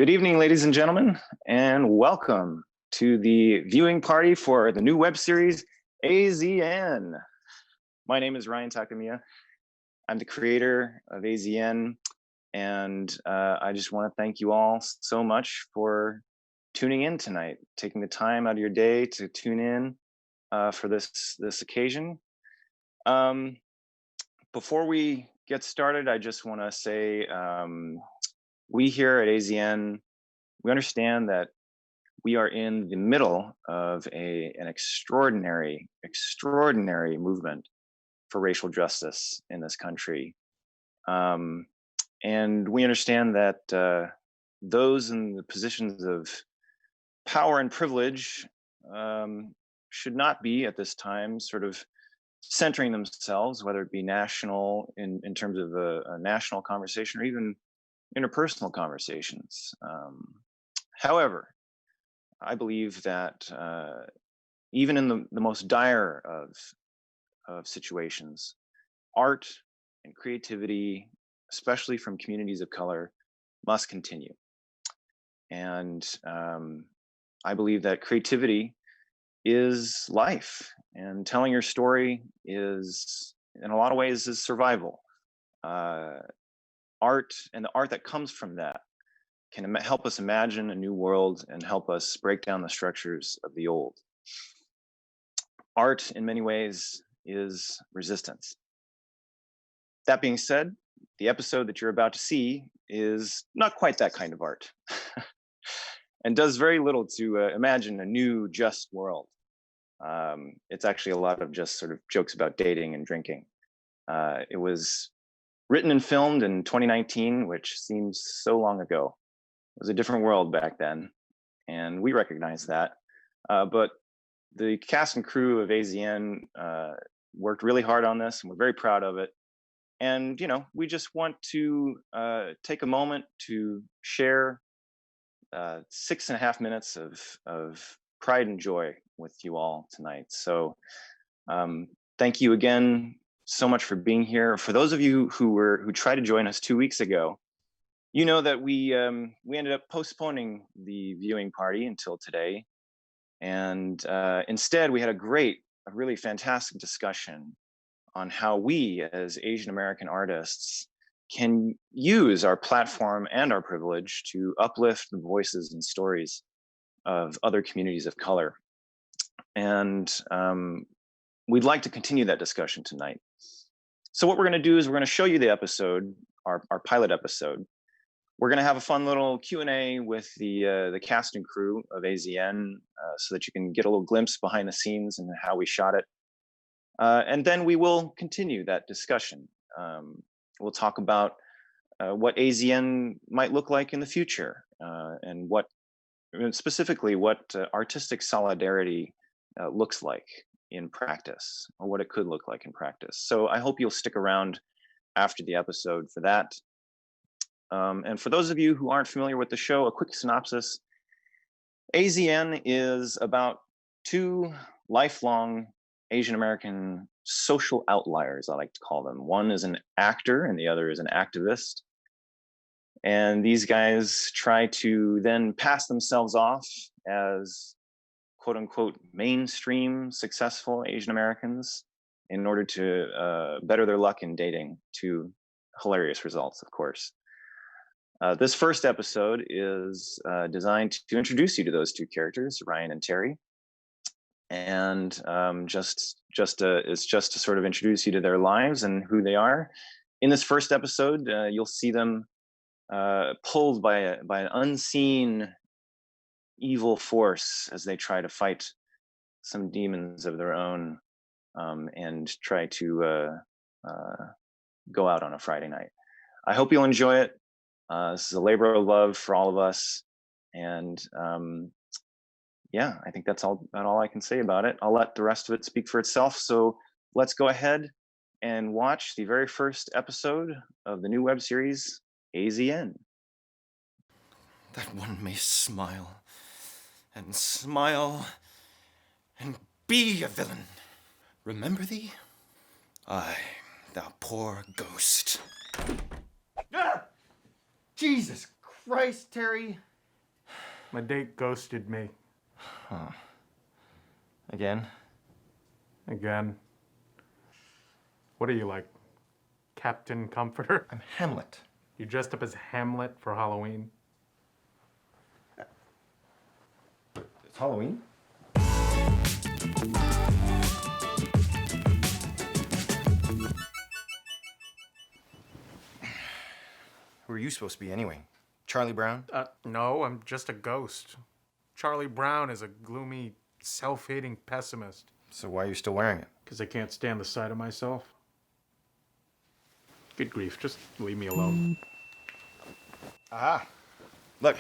Good evening, ladies and gentlemen, and welcome to the viewing party for the new web series, AZN. My name is Ryan Takemiya. I'm the creator of AZN, and I just want to thank you all so much for tuning in tonight, taking the time out of your day to tune in for this occasion. Before we get started, I just want to say we here at AZN, we understand that we are in the middle of an extraordinary movement for racial justice in this country. And we understand that those in the positions of power and privilege should not be at this time sort of centering themselves, whether it be national in terms of a national conversation or even interpersonal conversations. However, I believe that even in the most dire of situations, art and creativity, especially from communities of color, must continue. And I believe that creativity is life, and telling your story is, in a lot of ways, is survival. Art and the art that comes from that can help us imagine a new world and help us break down the structures of the old. Art, in many ways, is resistance. That being said, the episode that you're about to see is not quite that kind of art and does very little to imagine a new, just world. It's actually a lot of just sort of jokes about dating and drinking. It was written and filmed in 2019, which seems so long ago. It was a different world back then, and we recognize that. But the cast and crew of AZN worked really hard on this, and we're very proud of it. And, you know, we just want to take a moment to share 6.5 minutes of pride and joy with you all tonight. So thank you again so much for being here. For those of you who tried to join us 2 weeks ago, you know that we ended up postponing the viewing party until today, and instead we had a really fantastic discussion on how we as Asian American artists can use our platform and our privilege to uplift the voices and stories of other communities of color. And we'd like to continue that discussion tonight. So what we're going to do is we're going to show you the episode, our pilot episode. We're going to have a fun little Q&A with the cast and crew of AZN so that you can get a little glimpse behind the scenes and how we shot it. And then we will continue that discussion. We'll talk about what AZN might look like in the future and specifically what artistic solidarity looks like in practice, or what it could look like in practice. So I hope you'll stick around after the episode for that. And for those of you who aren't familiar with the show, a quick synopsis. AZN is about two lifelong Asian American social outliers, I like to call them. One is an actor and the other is an activist. And these guys try to then pass themselves off as quote unquote mainstream successful Asian Americans in order to better their luck in dating, to hilarious results, of course. This first episode is designed to introduce you to those two characters, Ryan and Terry, and it's just to sort of introduce you to their lives and who they are. In this first episode, you'll see them pulled by an unseen evil force as they try to fight some demons of their own and try to go out on a Friday night. I hope you'll enjoy it. This is a labor of love for all of us, and yeah, I think that's about all I can say about it. I'll let the rest of it speak for itself. So let's go ahead and watch the very first episode of the new web series, AZN. That one may smile and be a villain. Remember thee? Aye, thou poor ghost. Ah! Jesus Christ, Terry. My date ghosted me. Huh. Again? Again. What are you, like, Captain Comforter? I'm Hamlet. You dressed up as Hamlet for Halloween? It's Halloween? Who are you supposed to be anyway? Charlie Brown? No, I'm just a ghost. Charlie Brown is a gloomy, self-hating pessimist. So why are you still wearing it? Because I can't stand the sight of myself. Good grief, just leave me alone. Aha! Look,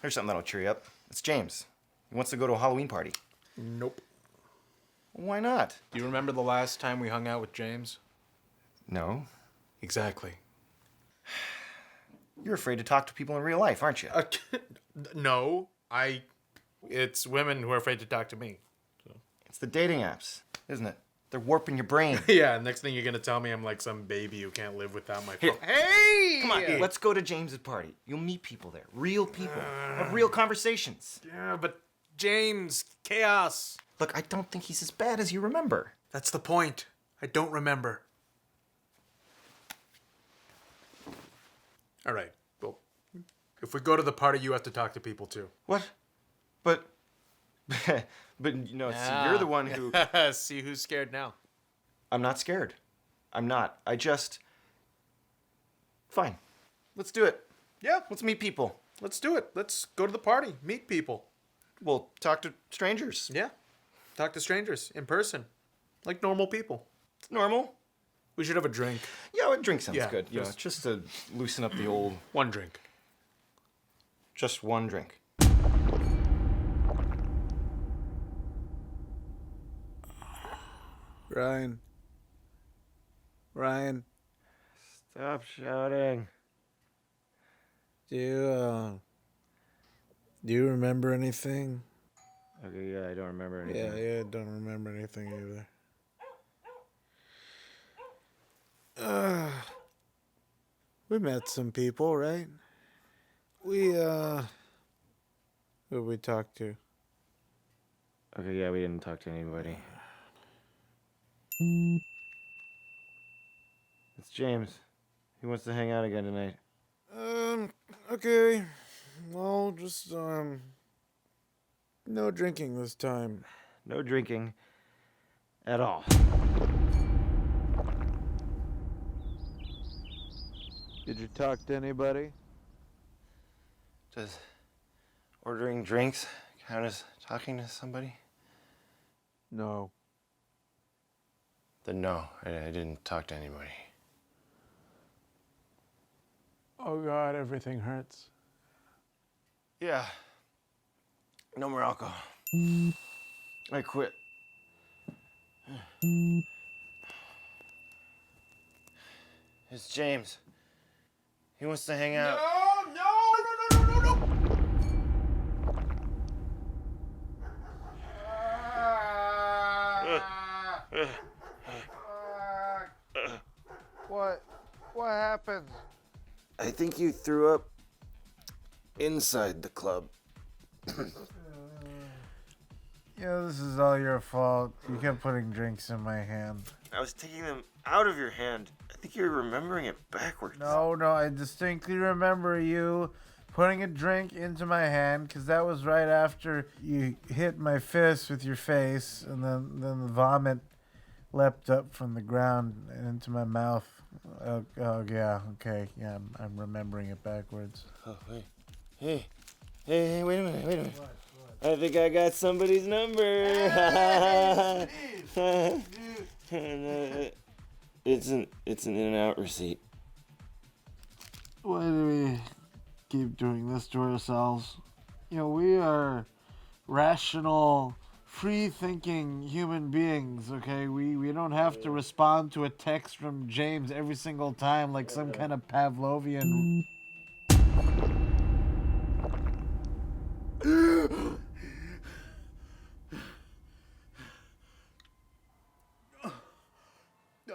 here's something that'll cheer you up. It's James. He wants to go to a Halloween party. Nope. Why not? Do you remember the last time we hung out with James? No. Exactly. You're afraid to talk to people in real life, aren't you? No, it's women who are afraid to talk to me. It's the dating apps, isn't it? They're warping your brain. Yeah, next thing you're gonna tell me I'm like some baby who can't live without my phone. Here. Hey! Come on, let's go to James's party. You'll meet people there. Real people. Have real conversations. Yeah, but James, chaos. Look, I don't think he's as bad as you remember. That's the point. I don't remember. All right. Well, if we go to the party, you have to talk to people too. What? But you know, see, you're the one who... See who's scared now. I'm not scared. I'm not. Fine. Let's do it. Yeah, Let's meet people. let's do it. Let's go to the party, meet people. We'll talk to strangers. Yeah, talk to strangers in person, like normal people. It's normal. We should have a drink. Yeah, a drink sounds Yeah, good. You know, just- just to loosen up the old... One drink. Just one drink. Ryan. Ryan, Stop shouting. do you remember anything? Okay, yeah, I don't remember Yeah, anything. I don't remember anything either. We met some people, right? Who'd we talk to? Okay, yeah, we didn't talk to anybody. It's James. He wants to hang out again tonight. Okay. Well, just, no drinking this time. No drinking at all. Did you talk to anybody? Does ordering drinks count as talking to somebody? No. Then no, I didn't talk to anybody. Oh God, everything hurts. Yeah. No more alcohol. I quit. It's James. He wants to hang out. What happened? I think you threw up inside the club. Yeah, this is all your fault. You kept putting drinks in my hand. I was taking them out of your hand. I think you're remembering it backwards. No, I distinctly remember you putting a drink into my hand because that was right after you hit my fist with your face, and then the vomit leapt up from the ground and into my mouth. Oh yeah, okay, yeah, I'm remembering it backwards. Oh, wait. Hey, wait a minute. What? I think I got somebody's number. It's an in-and-out receipt. Why do we keep doing this to ourselves? You know, we are rational, free-thinking human beings, okay? We don't have to respond to a text from James every single time like some kind of Pavlovian...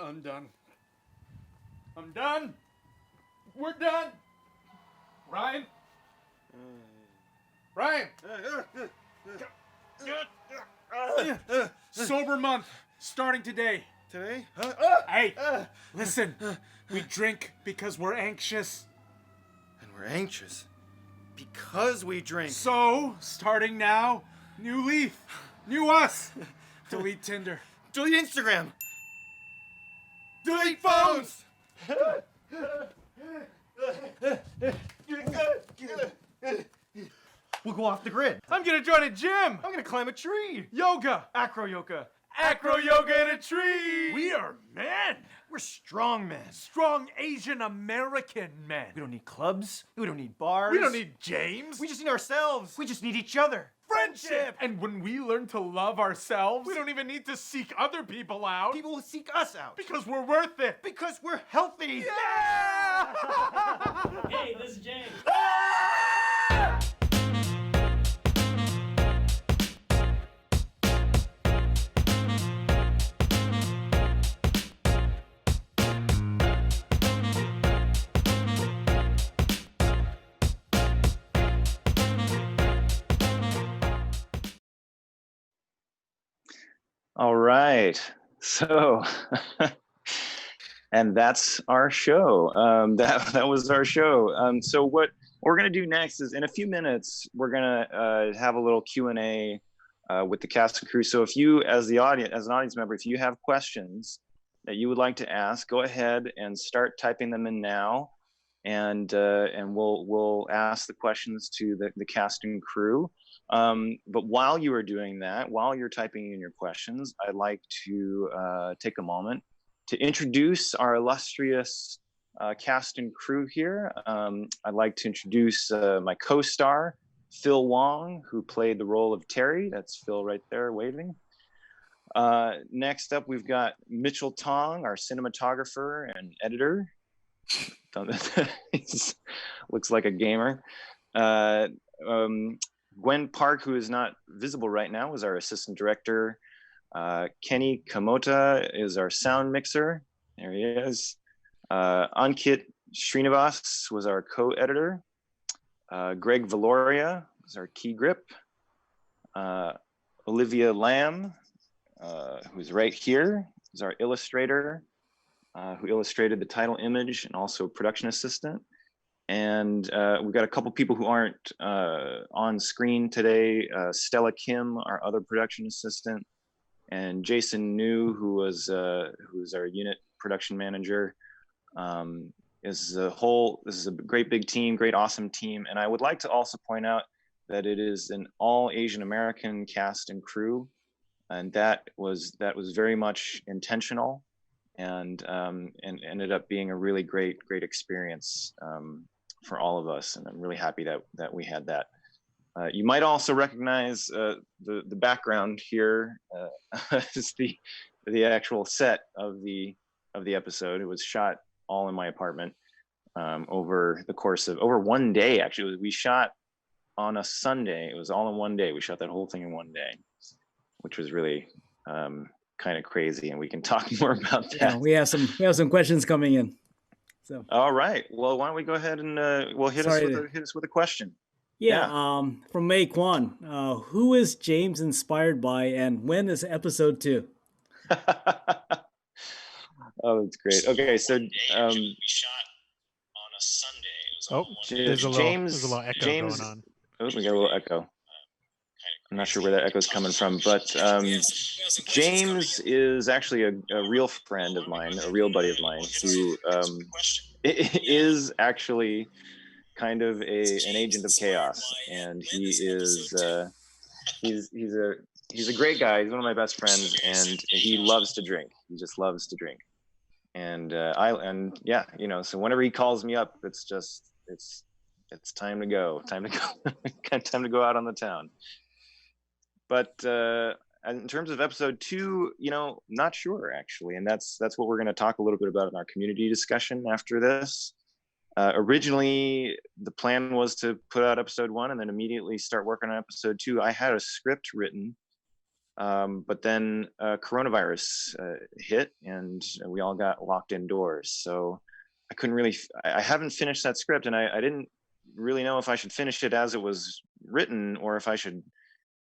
I'm done. I'm done. We're done. Ryan? Ryan! Sober month, starting today. Today? Hey, listen. We drink because we're anxious. And we're anxious. Because we drink. So, starting now, new leaf, new us. Delete Tinder. Delete Instagram. Delete phones. We'll go off the grid. I'm gonna join a gym. I'm gonna climb a tree. Yoga. Acro yoga. Acro yoga in a tree. We are men. We're strong men. Strong Asian American men. We don't need clubs. We don't need bars. We don't need James. We just need ourselves. We just need each other. Friendship. And when we learn to love ourselves, we don't even need to seek other people out. People will seek us out. Because we're worth it. Because we're healthy. Yeah! Hey, this is James. All right. So, and that's our show. That was our show. So what we're gonna do next is, in a few minutes, we're gonna have a little Q&A with the cast and crew. So if you, as an audience member, if you have questions that you would like to ask, go ahead and start typing them in now, and we'll ask the questions to the cast and crew. But while you are doing that, while you're typing in your questions, I'd like to take a moment to introduce our illustrious cast and crew here. I'd like to introduce my co-star, Phil Wong, who played the role of Terry. That's Phil right there waving. Next up, we've got Mitchell Tong, our cinematographer and editor. Looks like a gamer. Gwen Park, who is not visible right now, is our assistant director. Kenny Kamota is our sound mixer. There he is. Ankit Srinivas was our co-editor. Greg Valoria is our key grip. Olivia Lamb, who's right here, is our illustrator, who illustrated the title image and also production assistant. And we've got a couple people who aren't on screen today. Stella Kim, our other production assistant, and Jason New, who's our unit production manager. This is a great big team, great awesome team. And I would like to also point out that it is an all Asian American cast and crew, and that was very much intentional, and ended up being a really great experience for all of us, and I'm really happy that we had that. You might also recognize the background here is the actual set of the episode. It was shot all in my apartment over the course of over one day. Actually, we shot on a Sunday. It was all in one day. We shot that whole thing in one day, which was really kind of crazy, and we can talk more about that. Yeah, we have some questions coming in. So. All right. Well, why don't we go ahead and hit us with a question. Yeah. From May Kwan, who is James inspired by, and when is episode 2? Oh, that's great. Okay, so we shot on a Sunday. There's a little echo going on. Oh, we got a little echo. I'm not sure where that echo is coming from, but James is actually a real friend of mine, a real buddy of mine, who is actually kind of an agent of chaos, and he's a great guy. He's one of my best friends, and he loves to drink. He just loves to drink, and so whenever he calls me up, it's time to go, time to go out on the town. But in terms of episode 2, not sure actually, and that's what we're going to talk a little bit about in our community discussion after this. Originally, the plan was to put out episode 1 and then immediately start working on episode 2. I had a script written, but then coronavirus hit, and we all got locked indoors. So I haven't finished that script, and I didn't really know if I should finish it as it was written or if I should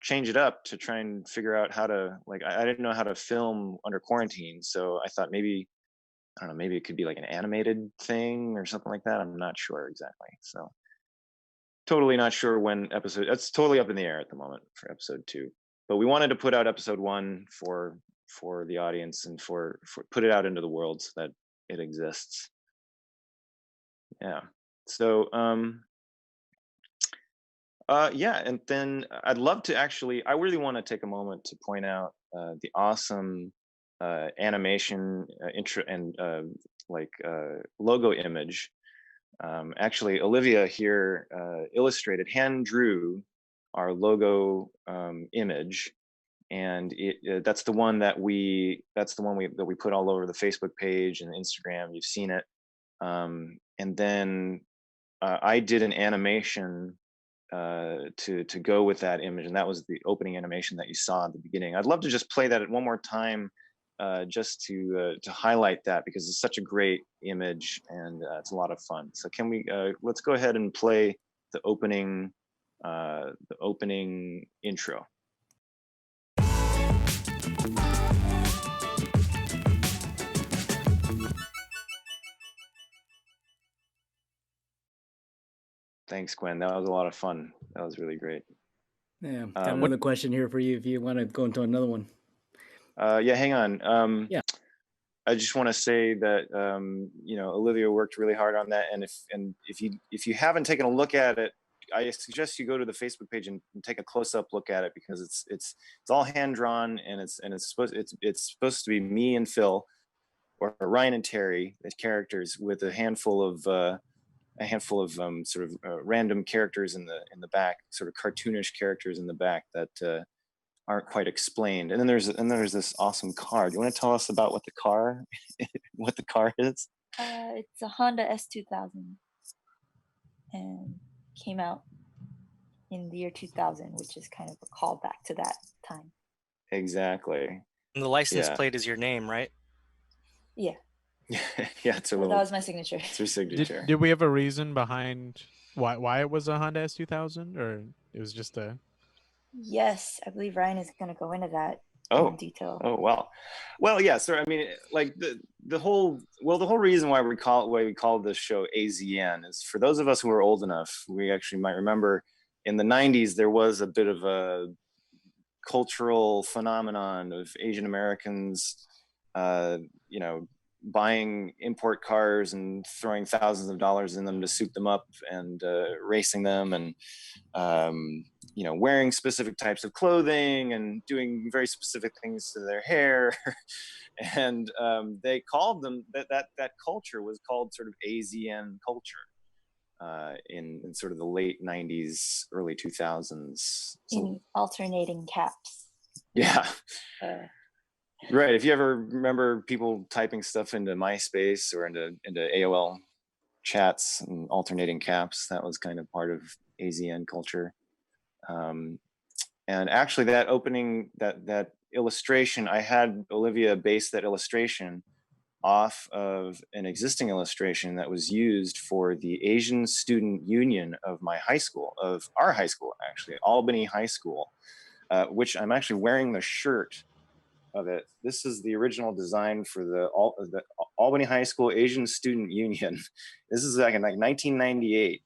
change it up to try and figure out how to, like, I didn't know how to film under quarantine, so I thought maybe, I don't know, maybe it could be like an animated thing or something like that. I'm not sure exactly. So totally not sure when episode, that's totally up in the air at the moment for episode 2. But we wanted to put out episode 1 for the audience and for put it out into the world so that it exists. Yeah. So yeah, and then I'd love to actually, I really want to take a moment to point out the awesome animation intro and logo image. Actually, Olivia here hand drew our logo image, and that's the one that we put all over the Facebook page and Instagram. You've seen it, and then I did an animation to go with that image, and that was the opening animation that you saw at the beginning. I'd love to just play that one more time, just to highlight that, because it's such a great image and it's a lot of fun. So can we let's go ahead and play the opening intro. Thanks, Gwen. That was a lot of fun. That was really great. Yeah, got another question here for you if you want to go into another one. Yeah, hang on. Yeah. I just want to say that Olivia worked really hard on that, and if you haven't taken a look at it, I suggest you go to the Facebook page and take a close-up look at it, because it's all hand drawn, and it's supposed to be me and Phil, or Ryan and Terry as characters, with a handful of random characters in the back, sort of cartoonish characters in the back that aren't quite explained. And then there's this awesome car. Do you want to tell us about what the car is? It's a Honda S2000, and came out in the year 2000, which is kind of a callback to that time. Exactly. And the license plate is your name, right? Yeah. Yeah, it's a little. That was my signature. It's her signature. Did we have a reason behind why it was a Honda S2000, or it was just a? Yes, I believe Ryan is going to go into that in detail. Oh, wow. Well, yeah. So I mean, like the whole reason why we call this show AZN is, for those of us who are old enough, we actually might remember in the 90s there was a bit of a cultural phenomenon of Asian Americans, buying import cars and throwing thousands of dollars in them to suit them up, and racing them, and wearing specific types of clothing and doing very specific things to their hair. And they called them that culture was called sort of AZN culture in sort of the late 90s, early 2000s. In alternating caps. Yeah. Right. If you ever remember people typing stuff into MySpace or into AOL chats and alternating caps, that was kind of part of AZN culture. And actually, that opening, that illustration, I had Olivia base that illustration off of an existing illustration that was used for the Asian Student Union of my high school, of our high school, actually, Albany High School, which I'm actually wearing the shirt of it. This is the original design for the Albany High School Asian Student Union. This is like in 1998,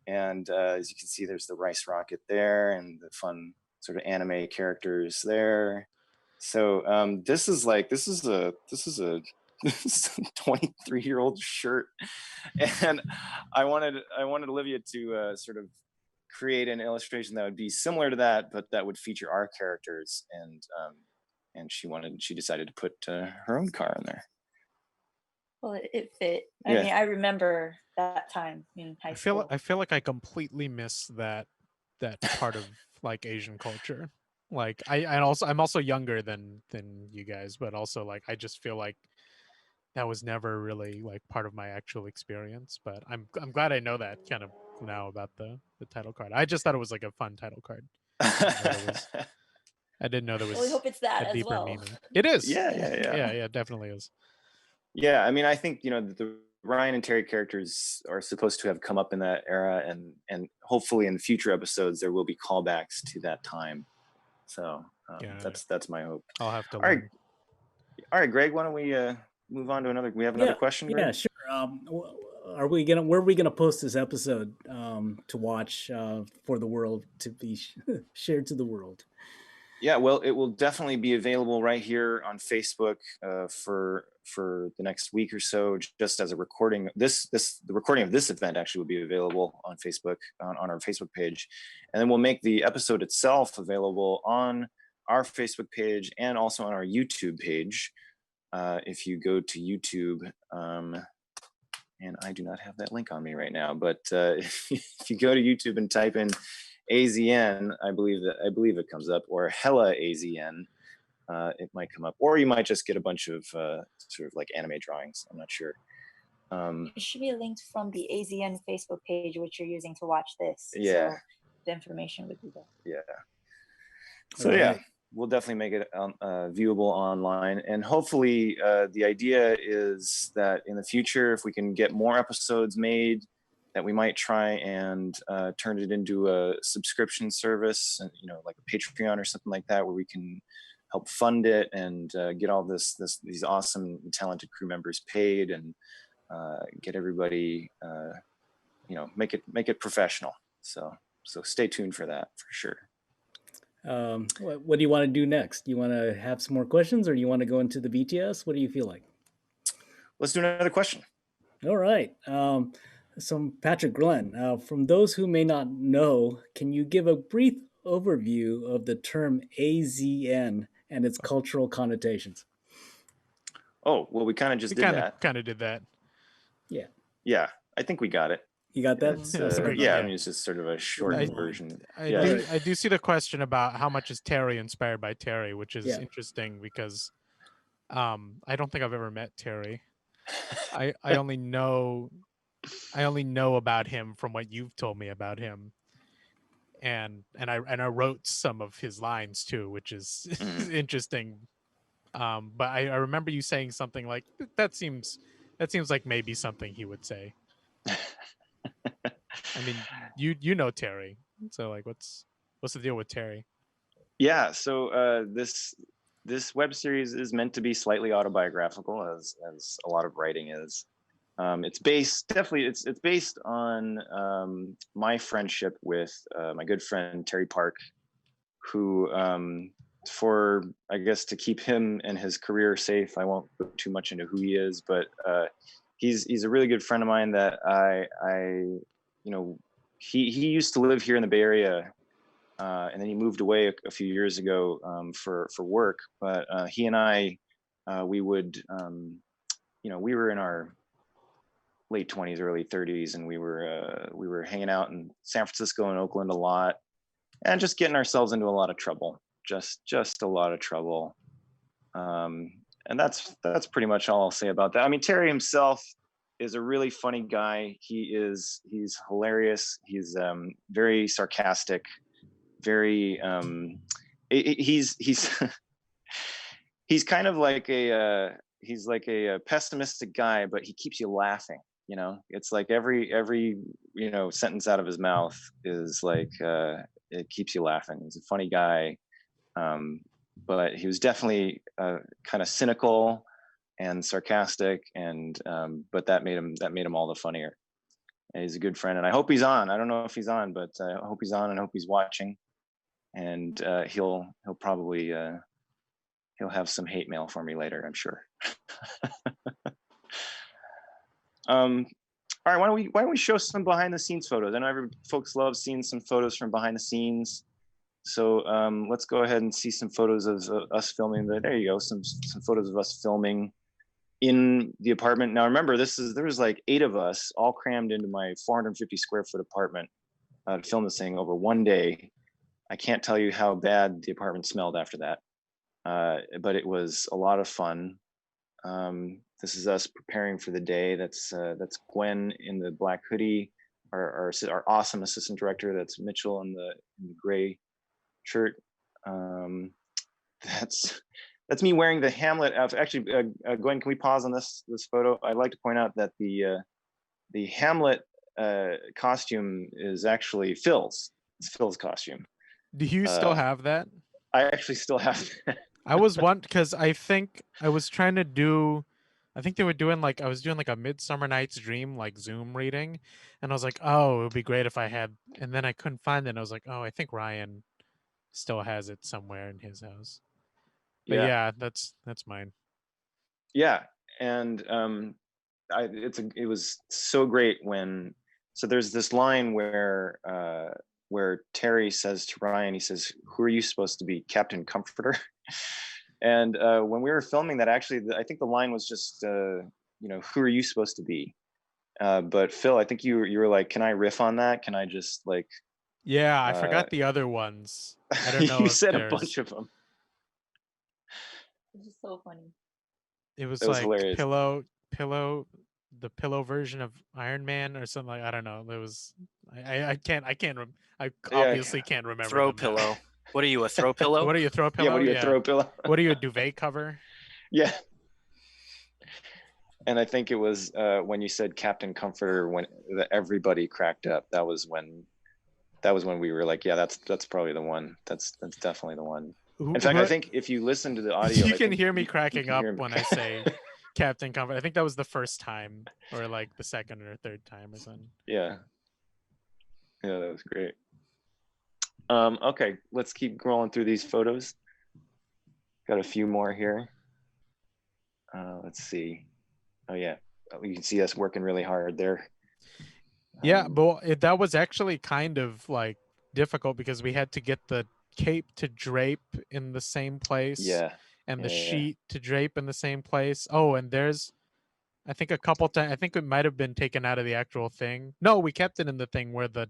and as you can see, there's the rice rocket there and the fun sort of anime characters there. So this is a 23-year-old shirt, and I wanted Olivia to sort of create an illustration that would be similar to that, but that would feature our characters, and she decided to put her own car in there. Well, it fit. I mean, I remember that time in high school. I feel like I completely miss that part of like Asian culture. Like I'm also younger than you guys, but also like I just feel like that was never really like part of my actual experience. But I'm glad I know that kind of now about the title card. I just thought it was like a fun title card. I didn't know there was. Well, we hope it's that a as deeper well. meaning. It is. Yeah, Yeah, definitely is. Yeah, I mean, I think the Ryan and Terry characters are supposed to have come up in that era, and hopefully in future episodes there will be callbacks to that time. So that's my hope. I'll have to All right, learn. all right, Greg. Why don't we move on to another? We have another question. Greg? Yeah, sure. Where are we gonna post this episode to watch for the world to be shared to the world? Yeah, well, it will definitely be available right here on Facebook for the next week or so, just as a recording. The recording of this event actually will be available on Facebook on our Facebook page, and then we'll make the episode itself available on our Facebook page and also on our YouTube page. If you go to YouTube, and I do not have that link on me right now, but if you go to YouTube and type in AZN, I believe it comes up, or Hella AZN, it might come up, or you might just get a bunch of sort of like anime drawings. I'm not sure. It should be linked from the AZN Facebook page, which you're using to watch this. Yeah. So the information would be there. Yeah. So yeah, we'll definitely make it viewable online, and hopefully the idea is that in the future, if we can get more episodes made, that we might try and turn it into a subscription service, and like a Patreon or something like that, where we can help fund it and get all these awesome talented crew members paid, and get everybody make it professional. So stay tuned for that for sure. What do you want to do next? Do you want to have some more questions, or do you want to go into the BTS? What do you feel like? Let's do another question. All right. So Patrick Glenn, from those who may not know, can you give a brief overview of the term AZN and its cultural connotations? Oh, well, we kind of just did that. Kind of did that. Yeah. Yeah, I think we got it. You got that? I mean, it's just sort of a shortened version. I do see the question about how much is Terry inspired by Terry, which is interesting because I don't think I've ever met Terry. I only know about him from what you've told me about him, and I wrote some of his lines too, which is interesting. But I remember you saying something like that seems like maybe something he would say. I mean, you know Terry, so like, what's the deal with Terry? Yeah, so this web series is meant to be slightly autobiographical, as a lot of writing is. It's based on my friendship with my good friend Terry Park, who for, I guess, to keep him and his career safe, I won't go too much into who he is, but he's a really good friend of mine that he used to live here in the Bay Area, and then he moved away a few years ago for work. But he and I, we would, we were in our late 20s, early 30s, and we were hanging out in San Francisco and Oakland a lot, and just getting ourselves into a lot of trouble, just a lot of trouble. And that's pretty much all I'll say about that. I mean, Terry himself is a really funny guy. He's hilarious. He's very sarcastic, very he's he's kind of like a pessimistic guy, but he keeps you laughing. It's like every sentence out of his mouth is like it keeps you laughing. He's a funny guy, but he was definitely kind of cynical and sarcastic, and but that made him all the funnier. And he's a good friend, and I hope he's on. I don't know if he's on, but I hope he's on, and I hope he's watching. And he'll probably he'll have some hate mail for me later, I'm sure. All right, why don't we show some behind the scenes photos? I know folks love seeing some photos from behind the scenes. So let's go ahead and see some photos of us filming. There you go, some photos of us filming in the apartment. Now remember, there was like 8 of us all crammed into my 450 square foot apartment to film this thing over one day. I can't tell you how bad the apartment smelled after that, but it was a lot of fun. This is us preparing for the day. That's Gwen in the black hoodie, our awesome assistant director. That's Mitchell in the gray shirt. That's That's me wearing the Hamlet outfit. Actually, Gwen, can we pause on this photo? I'd like to point out that the Hamlet costume is actually Phil's. It's Phil's costume. Do you still have that? I actually still have that. I was because I think I was trying to do. I think they were doing like I was doing like a Midsummer Night's Dream like Zoom reading, and I was like, oh, it would be great if I had. And then I couldn't find it. And I was like, oh, I think Ryan still has it somewhere in his house. But yeah, that's mine. Yeah, and it was so great when. So there's this line where Terry says to Ryan, he says, "Who are you supposed to be, Captain Comforter?" And when we were filming that, actually, I think the line was just, who are you supposed to be? But Phil, I think you were like, can I riff on that? Can I just like? Yeah, I forgot the other ones. I don't know. You if said a there's... bunch of them. This is so funny. It was That was like hilarious. the pillow version of Iron Man or something like. I don't know. It was. I obviously can't remember. Throw pillow. What are you, a throw pillow? What are you, throw pillow? Yeah, what are you, a throw pillow? What are you, a duvet cover? Yeah. And I think it was when you said Captain Comforter, when everybody cracked up. That was when we were like, yeah, that's probably the one. That's definitely the one. In fact, I think if you listen to the audio, you can hear me cracking up when I say say Captain Comforter. I think that was the first time, or like the second or third time or something. Yeah, that was great. Okay, let's keep scrolling through these photos. Got a few more here. Let's see. Oh yeah, you can see us working really hard there. Yeah, but that was actually kind of like difficult because we had to get the cape to drape in the same place. Yeah. And the sheet to drape in the same place. Oh, and there's, I think a couple times, I think it might have been taken out of the actual thing. No, we kept it in the thing where the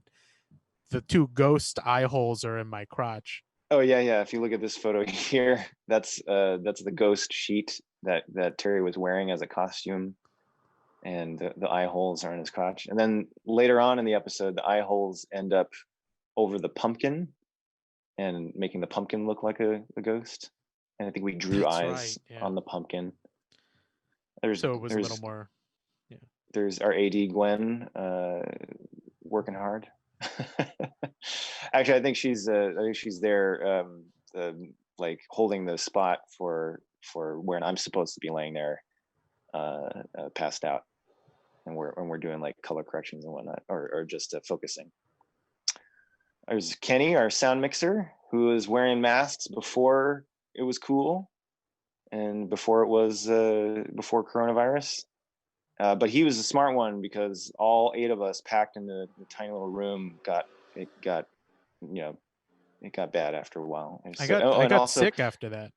two ghost eye holes are in my crotch. Oh yeah. If you look at this photo here, that's the ghost sheet that Terry was wearing as a costume, and the eye holes are in his crotch. And then later on in the episode, the eye holes end up over the pumpkin and making the pumpkin look like a ghost. And I think we drew eyes on the pumpkin. So it was a little more. Yeah. There's our AD Gwen working hard. Actually, I think she's there, like holding the spot for where I'm supposed to be laying there, passed out, and we're doing like color corrections and whatnot, or just focusing. There's Kenny, our sound mixer, who was wearing masks before it was cool, and before it was before coronavirus. But he was a smart one because all 8 of us packed in the tiny little room got bad after a while. I got sick after that.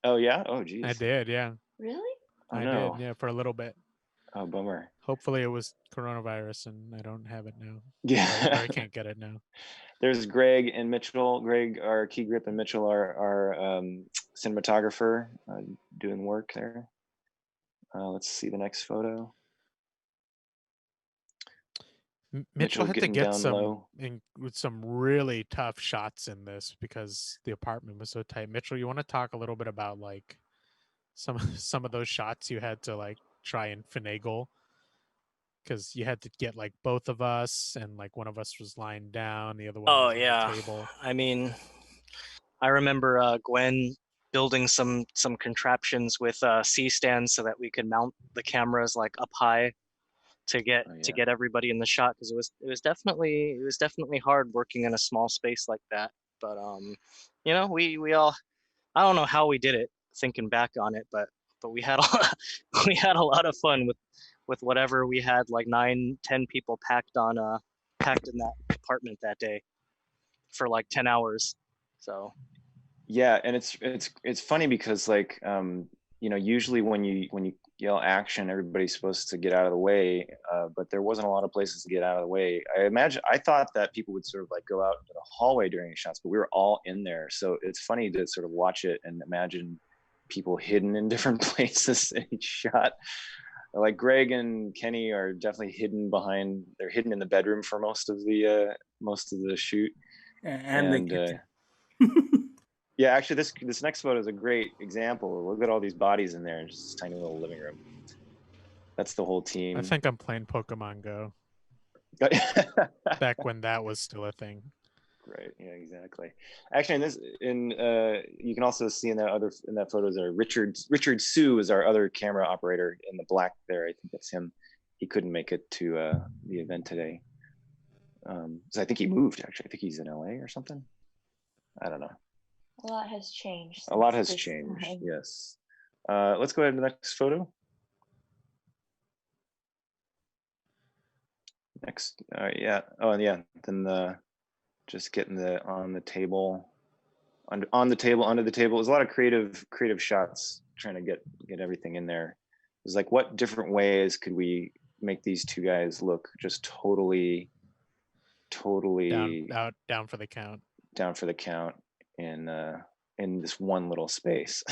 Oh yeah? Oh geez. I did, yeah. Really? Oh, I no. did, yeah, for a little bit. Oh, bummer. Hopefully it was coronavirus and I don't have it now. Yeah. Or I can't get it now. There's Greg and Mitchell. Greg, our key grip, and Mitchell, our cinematographer, doing work there. Let's see the next photo. Mitchell had to get with some really tough shots in this because the apartment was so tight. Mitchell, you want to talk a little bit about like some of those shots you had to like try and finagle, because you had to get like both of us, and like one of us was lying down, the other one was on the table. I mean, I remember Gwen building some contraptions with C-stands so that we could mount the cameras like up high to get everybody in the shot, because it was definitely hard working in a small space like that. But we all, I don't know how we did it thinking back on it, but we had a lot of fun with whatever we had, like 9-10 people packed in that apartment that day for like 10 hours. So yeah, and it's funny because like usually when you yell action, everybody's supposed to get out of the way, but there wasn't a lot of places to get out of the way. I thought that people would sort of like go out into the hallway during the shots, but we were all in there, so it's funny to sort of watch it and imagine people hidden in different places in each shot. Like Greg and Kenny are definitely they're hidden in the bedroom for most of the shoot, and the kitchen. Yeah, actually, this next photo is a great example. Look at all these bodies in there in just this tiny little living room. That's the whole team. I think I'm playing Pokemon Go back when that was still a thing. Right. Yeah. Exactly. Actually, you can also see in that photos there. Richard Sue is our other camera operator in the black there. I think that's him. He couldn't make it to the event today. So I think he moved. Actually, I think he's in LA or something. I don't know. A lot has changed. A lot has since this changed. time. Yes. Let's go ahead to the next photo. Next. Yeah. Oh, yeah. Then just getting on the table, on the table, under the table. There's a lot of creative shots trying to get everything in there. It was like, what different ways could we make these two guys look just totally down for the count. Down for the count in this one little space.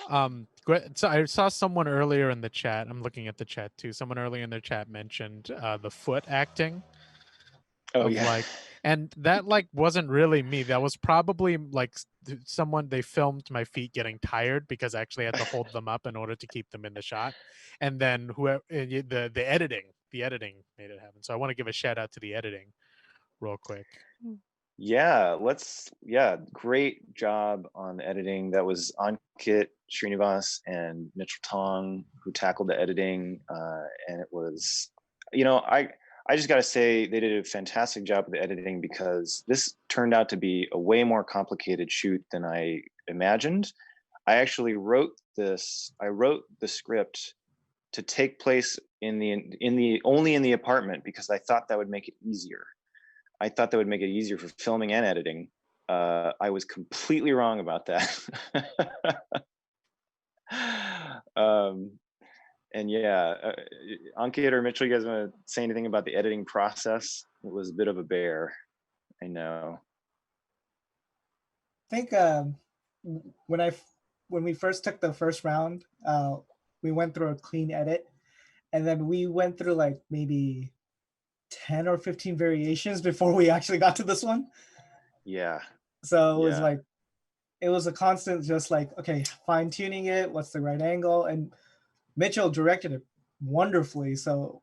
So I saw someone earlier in the chat. I'm looking at the chat too. Someone earlier in the chat mentioned the foot acting. Oh yeah. And that wasn't really me. That was probably someone, they filmed my feet getting tired because I actually had to hold them up in order to keep them in the shot. And then whoever the editing made it happen. So I want to give a shout out to the editing real quick. Yeah, great job on the editing. That was Ankit Srinivas and Mitchell Tong who tackled the editing, and it was, I just got to say they did a fantastic job with the editing, because this turned out to be a way more complicated shoot than I imagined. I actually wrote the script to take place only in the apartment, because I thought that would make it easier. I thought that would make it easier for filming and editing. I was completely wrong about that. And yeah, Ankit or Mitchell, you guys want to say anything about the editing process? It was a bit of a bear, I know. I think when we first took the first round, we went through a clean edit, and then we went through maybe 10 or 15 variations before we actually got to this one. Yeah. So it was it was a constant, just okay, fine tuning it. What's the right angle? And Mitchell directed it wonderfully. So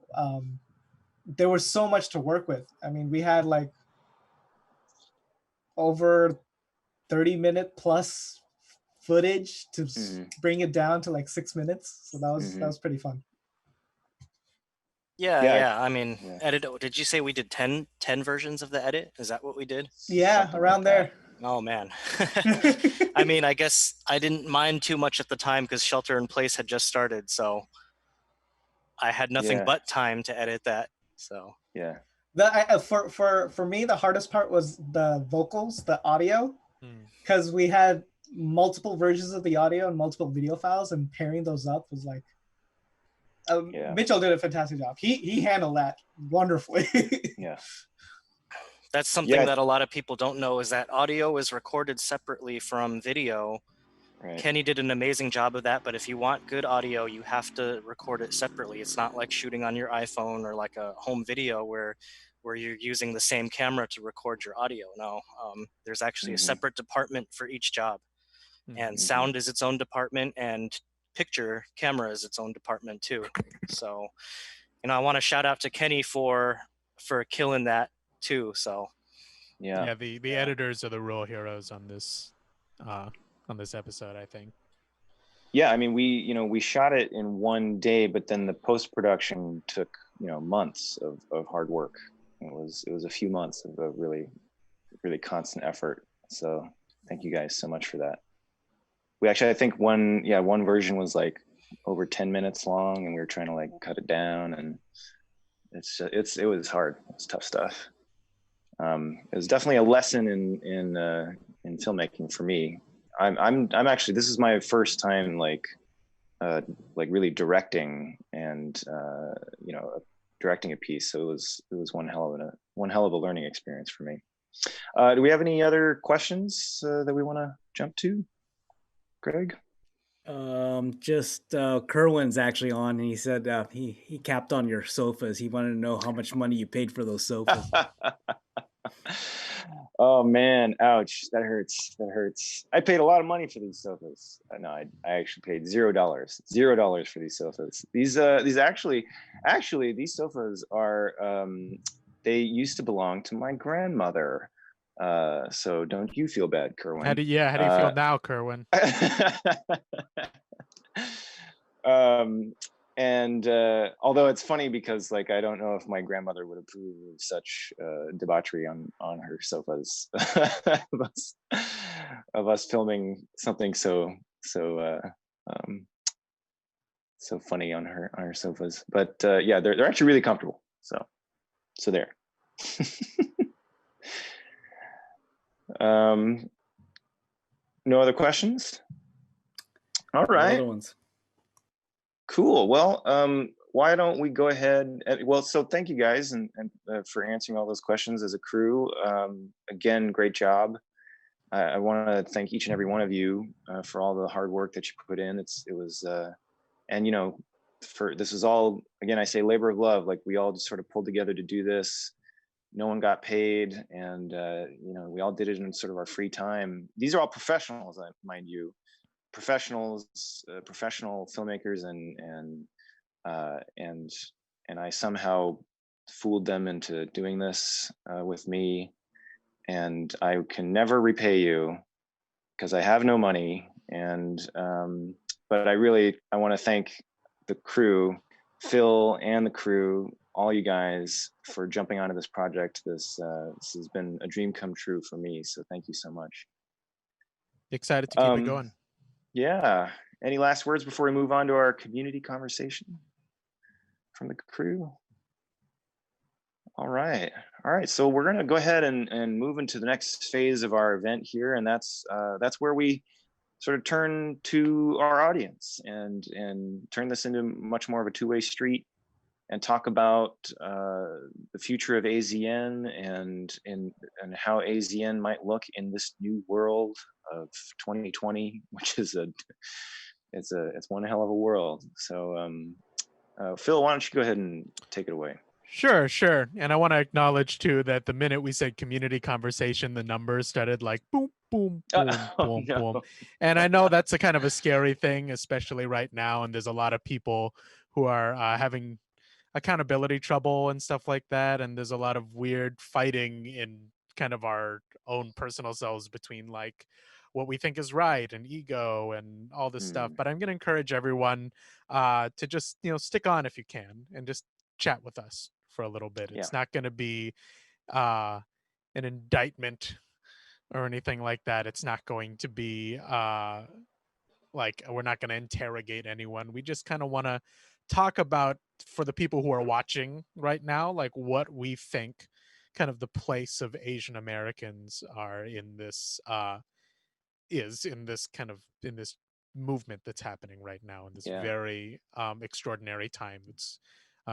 there was so much to work with. I mean, we had over 30-minute plus footage to bring it down to 6 minutes. So that was pretty fun. Yeah. I mean, edit. Did you say we did 10 versions of the edit? Is that what we did? Yeah, something around there. Oh man. I mean, I guess I didn't mind too much at the time because Shelter in Place had just started, so I had nothing but time to edit that. So yeah. For me, the hardest part was the vocals, the audio, because we had multiple versions of the audio and multiple video files, and pairing those up was Mitchell did a fantastic job. He handled that wonderfully. Yeah. That's something that a lot of people don't know, is that audio is recorded separately from video. Right. Kenny did an amazing job of that, but if you want good audio, you have to record it separately. It's not like shooting on your iPhone or like a home video where you're using the same camera to record your audio. No, there's actually a separate department for each job. And sound is its own department, and picture camera is its own department too. So, I want to shout out to Kenny for killing that too. So the editors are the real heroes on this episode, I think. Yeah, I mean, we shot it in one day, but then the post-production took months of hard work. It was a few months of a really, really constant effort. So thank you guys so much for that. We actually, I think one version was over 10 minutes long, and we were trying to cut it down, and it was hard. It was tough stuff. It was definitely a lesson in filmmaking for me. I'm actually, this is my first time really directing and directing a piece. So it was one hell of a learning experience for me. Do we have any other questions that we want to jump to? Greg? Just Kerwin's actually on, and he said he capped on your sofas. He wanted to know how much money you paid for those sofas. Oh man, ouch! That hurts. That hurts. I paid a lot of money for these sofas. No, I actually paid $0. $0 for these sofas. These actually these sofas are they used to belong to my grandmother. So don't you feel bad, Kerwin? How do you feel now, Kerwin? And although it's funny because like I don't know if my grandmother would approve of such debauchery on her sofas of us filming something so funny on her sofas, but yeah, they're actually really comfortable, so there. No other questions? All right. No other ones. Cool. Well, why don't we go ahead? Well, so thank you guys and for answering all those questions as a crew. Again, great job. I want to thank each and every one of you for all the hard work that you put in. It was, and you know, this was all, again, I say labor of love. Like we all just sort of pulled together to do this. No one got paid, and you know, we all did it in sort of our free time. These are all professionals, mind you. Professional filmmakers, and I somehow fooled them into doing this with me, and I can never repay you because I have no money. And but I want to thank the crew, Phil and the crew, all you guys, for jumping onto this project. This has been a dream come true for me. So thank you so much. Excited to keep it going. Yeah. Any last words before we move on to our community conversation from the crew? All right. So we're going to go ahead and move into the next phase of our event here, and that's where we sort of turn to our audience and turn this into much more of a two-way street and talk about the future of AZN and how AZN might look in this new world of 2020, which is it's one hell of a world. So Phil, why don't you go ahead and take it away? Sure. And I want to acknowledge too that the minute we said community conversation, the numbers started like boom, boom, boom, boom, no. boom. And I know that's a kind of a scary thing, especially right now. And there's a lot of people who are having accountability trouble and stuff like that. And there's a lot of weird fighting in kind of our own personal selves between like what we think is right and ego and all this stuff. But I'm going to encourage everyone to just, stick on if you can and just chat with us for a little bit. It's not going to be an indictment or anything like that. It's not going to be like we're not going to interrogate anyone. We just kind of want to talk about, for the people who are watching right now, like what we think kind of the place of Asian Americans are in this in this movement that's happening right now in this very extraordinary time that's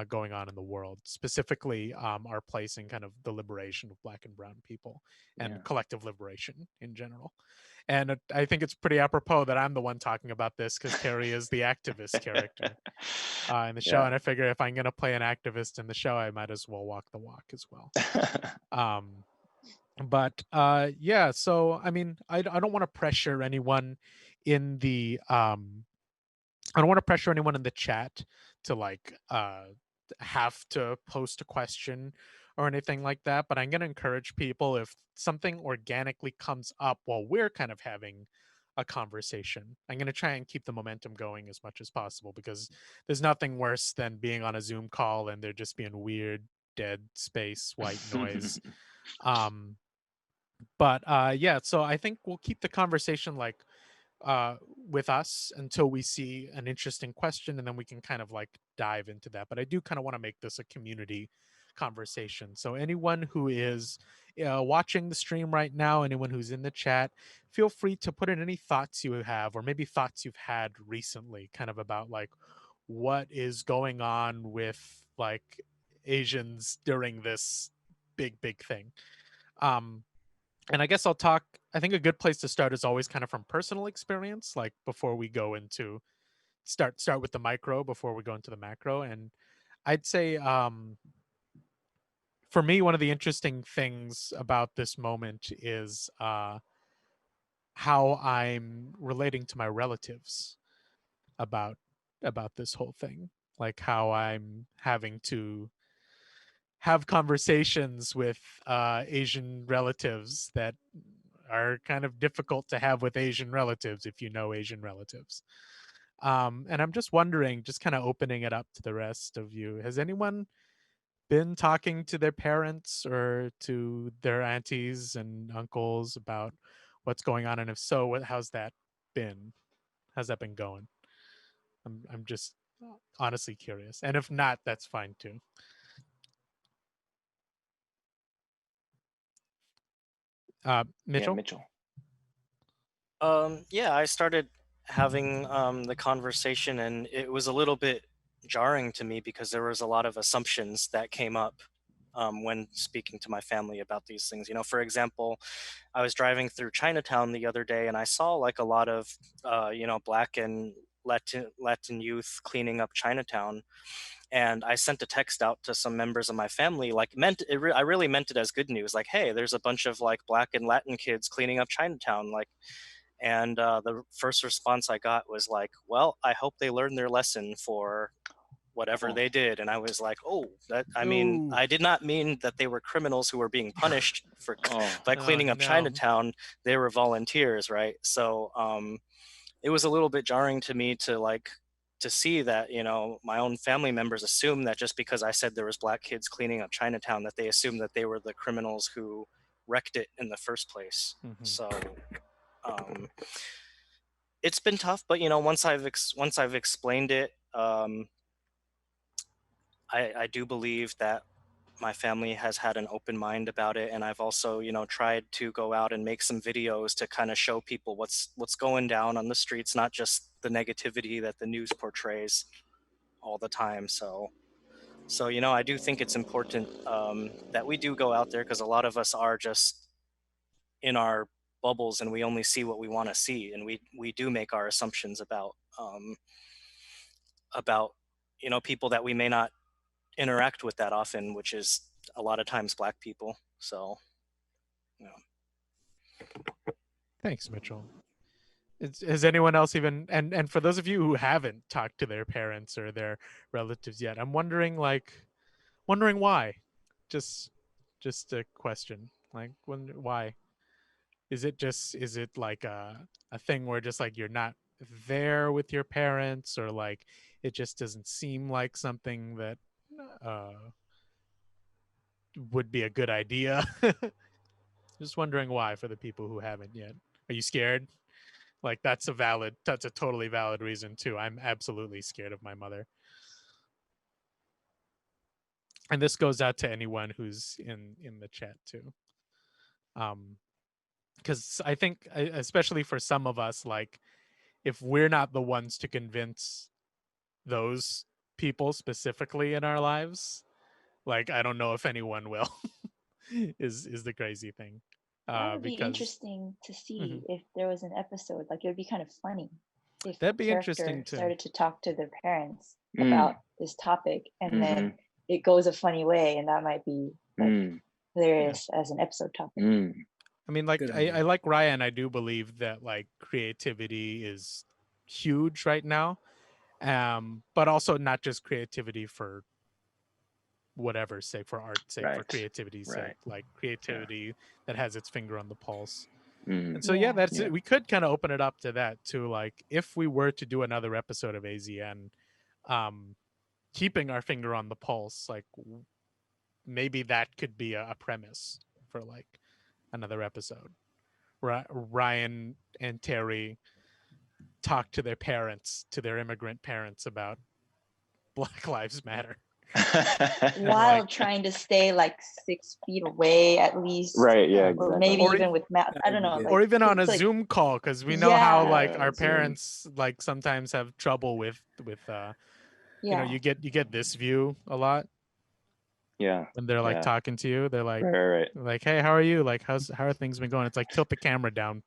going on in the world, specifically our place in kind of the liberation of Black and brown people and collective liberation in general. And I think it's pretty apropos that I'm the one talking about this because Terry is the activist character in the show. And I figure if I'm going to play an activist in the show, I might as well walk the walk as well. But so I mean, I don't want to pressure anyone in the I don't want to pressure anyone in the chat to like have to post a question or anything like that, but I'm going to encourage people, if something organically comes up while we're kind of having a conversation, I'm going to try and keep the momentum going as much as possible, because there's nothing worse than being on a Zoom call and there just being weird dead space white noise. But so I think we'll keep the conversation like with us until we see an interesting question, and then we can kind of like dive into that. But I do kind of want to make this a community conversation. So anyone who is watching the stream right now, anyone who's in the chat, feel free to put in any thoughts you have, or maybe thoughts you've had recently, kind of about like what is going on with like Asians during this big thing. And I guess I think a good place to start is always kind of from personal experience, like before we go into start with the micro before we go into the macro. And I'd say for me, one of the interesting things about this moment is how I'm relating to my relatives about this whole thing. Like how I'm having to have conversations with Asian relatives that are kind of difficult to have with Asian relatives if you know Asian relatives. And I'm just wondering, just kind of opening it up to the rest of you, has anyone been talking to their parents or to their aunties and uncles about what's going on? And if so, how's that been? How's that been going? I'm just honestly curious. And if not, that's fine too. Mitchell? Yeah, Mitchell. Yeah, I started having the conversation, and it was a little bit jarring to me because there was a lot of assumptions that came up when speaking to my family about these things. You know, for example, I was driving through Chinatown the other day, and I saw like a lot of Black and Latin youth cleaning up Chinatown. And I sent a text out to some members of my family, like I really meant it as good news, like, hey, there's a bunch of like Black and Latin kids cleaning up Chinatown, like. And the first response I got was like, well, I hope they learned their lesson for whatever they did. And I was like, oh, I mean, I did not mean that they were criminals who were being punished for by cleaning up Chinatown. They were volunteers, right? So it was a little bit jarring to me to see that, you know, my own family members assume that just because I said there was Black kids cleaning up Chinatown, that they assumed that they were the criminals who wrecked it in the first place. Mm-hmm. So it's been tough, but you know, once I've explained it, I do believe that my family has had an open mind about it, and I've also, you know, tried to go out and make some videos to kind of show people what's going down on the streets, not just the negativity that the news portrays all the time. So you know, I do think it's important that we do go out there, because a lot of us are just in our bubbles and we only see what we want to see, and we do make our assumptions about you know, people that we may not interact with that often, which is a lot of times Black people. So you know. Thanks, Mitchell. Has anyone else even, and for those of you who haven't talked to their parents or their relatives yet, I'm wondering why. Just a question, like, why is it like a thing where just like you're not there with your parents, or like it just doesn't seem like something that would be a good idea? Just wondering why, for the people who haven't yet. Are you scared? Like that's a totally valid reason too. I'm absolutely scared of my mother. And this goes out to anyone who's in the chat too. Because I think, especially for some of us, like if we're not the ones to convince those people specifically in our lives, like I don't know if anyone will. is the crazy thing. That would be Because interesting to see if there was an episode. Like it would be kind of funny if that'd be a character interesting too. started to talk to their parents about this topic, and then it goes a funny way, and that might be like hilarious as an episode topic. I mean, like I like Ryan. I do believe that like creativity is huge right now, but also not just creativity for whatever's sake, for art's sake, for creativity's sake, like creativity that has its finger on the pulse. And so that's it. We could kind of open it up to that too. Like if we were to do another episode of AZN, keeping our finger on the pulse, like maybe that could be a premise for like another episode. Ryan and Terry talk to their parents, to their immigrant parents, about Black Lives Matter. While like, trying to stay like 6 feet away at least, right? Yeah, exactly. Or maybe even with I don't know, like, or even on a like, Zoom call, because we know how like our parents like sometimes have trouble with you know, you get this view a lot. Yeah, when they're like talking to you, they're like, like, hey, how are you? Like, how are things been going? It's like tilt the camera down.